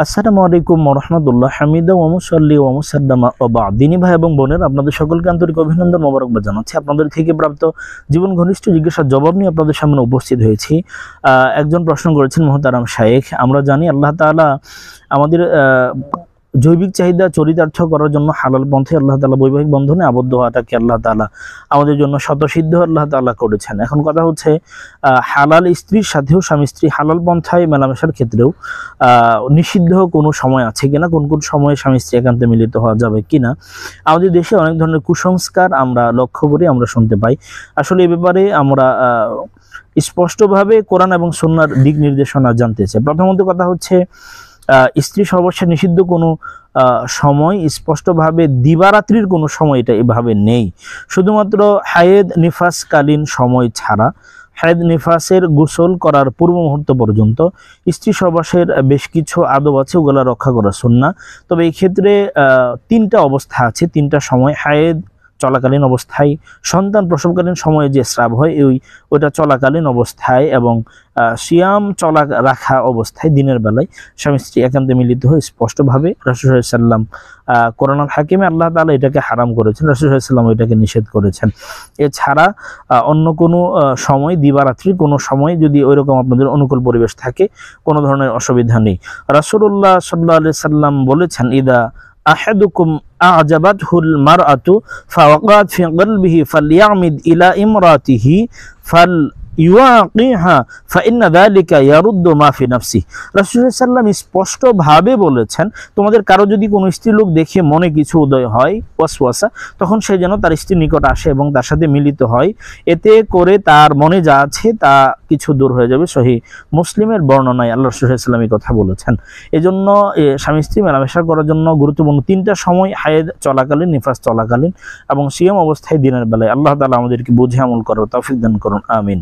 আসসালামু আলাইকুম ওয়া রাহমাতুল্লাহ। হামিদা ওয়া মুসাল্লি ওয়া মুসাল্লামা ওয়া বা'দ। দিনী ভাই এবং বোনের, আপনাদের সকলকে আন্তরিক অভিনন্দন মোবারকবাদ জানাচ্ছি। আপনাদের থেকে প্রাপ্ত জীবন ঘনিষ্ঠ জিজ্ঞাসার জবাব নিয়ে আপনাদের সামনে উপস্থিত হয়েছি। একজন প্রশ্ন করেছেন মুহতারাম শায়েখ, আমরা জানি আল্লাহ তাআলা আমাদের জৈবিক চাহিদা চরিতার্থ করার জন্য হালাল পন্থে আল্লাহ তাআলা বৈবাহিক বন্ধনে আবদ্ধ হওয়াটাকে আল্লাহ তাআলা আমাদের জন্য স্বতঃসিদ্ধ আল্লাহ তাআলা করেছেন। এখন কথা হচ্ছে, হালাল স্ত্রীর সাথেও স্বামী স্ত্রী হালাল পন্থায় মেলামেশার ক্ষেত্রেও নিষিদ্ধ কোনো সময় আছে কিনা, কোন কোন সময়ে স্বামী স্ত্রী একান্তে মিলিত হওয়া যাবে কিনা। আমাদের দেশে অনেক ধরনের কুসংস্কার আমরা লক্ষ্য করি, আমরা শুনতে পাই। আসলে এ ব্যাপারে আমরা স্পষ্টভাবে কোরআন এবং সুন্নাহর দিক নির্দেশনা জানতে চাই। প্রথমত কথা হচ্ছে, স্ত্রী সহবাসে নিষিদ্ধ কোনো সময় স্পষ্টভাবে দিবারাত্রির কোনো সময় এটা এভাবে নেই। শুধুমাত্র হায়েদ নিফাসকালীন সময় ছাড়া, হায়েদ নিফাসের গোসল করার পূর্ব মুহূর্ত পর্যন্ত স্ত্রী সহবাসের বেশ কিছু আদব আছে, ওগুলা রক্ষা করা সুন্নাহ। তবে এই ক্ষেত্রে তিনটা অবস্থা আছে, তিনটা সময়: হায়েদ চলাকালীন অবস্থায়, সন্তান প্রসবকালীন সময়ে যে স্রাব হয় ওইটা চলাকালীন অবস্থায়, এবং সিয়াম রাখা অবস্থায় দিনের বেলায় স্বামী স্ত্রী একান্তে মিলিত হয়ে স্পষ্টভাবে রাসূল সাল্লাল্লাহু আলাইহি ওয়াসাল্লাম কোরআনুল হাকিমে আল্লাহ তাআলা এটাকে হারাম করেছেন, রাসূল সাল্লাল্লাহু আলাইহি ওয়াসাল্লাম এটাকে নিষেধ করেছেন। এছাড়া অন্য কোনো সময়, দিবারাত্রির কোনো সময় যদি ওইরকম আপনাদের অনুকূল পরিবেশ থাকে, কোনো ধরনের অসুবিধা নেই। রাসূলুল্লাহ সাল্লাল্লাহু আলাইহি ওয়াসাল্লাম বলেছেন, ইদা আহাদুকুম আ'জাবাতহুল মারআতু ফাওয়াকাত ফি কলবিহি ফালইয়ামিদ ইলা ইমরাতিহি ফালইউআকিহা ফাইন্না যালিকা ইয়ারুদ্দু মা ফি নাফসি। রাসূল সাল্লাল্লাহু আলাইহি ওয়াসাল্লাম স্পষ্টভাবে বলেছেন, তোমাদের কারো যদি কোনো স্ত্রীলোক দেখে মনে কিছু উদয় হয়, ওয়াসওয়াসা, তখন সে যেন তার স্ত্রীর নিকট আসে এবং তার সাথে মিলিত হয়। এতে করে তার মনে যা আছে তা কিছু দূর হয়ে যাবে। সহিহ মুসলিমের বর্ণনায় আল্লাহ রাসূল সাল্লাল্লাহু আলাইহি ওয়াসাল্লাম এই কথা বলেছেন। এজন্য স্বামী স্ত্রী মেলামেশা করার জন্য গুরুত্বপূর্ণ তিনটা সময়: হায়েদ চলাকালীন, নিফাস চলাকালীন এবং সিয়াম অবস্থায় দিনের বেলায়। আল্লাহ তাআলা আমাদেরকে বুঝে আমল করার তৌফিক দান করুন, আমিন।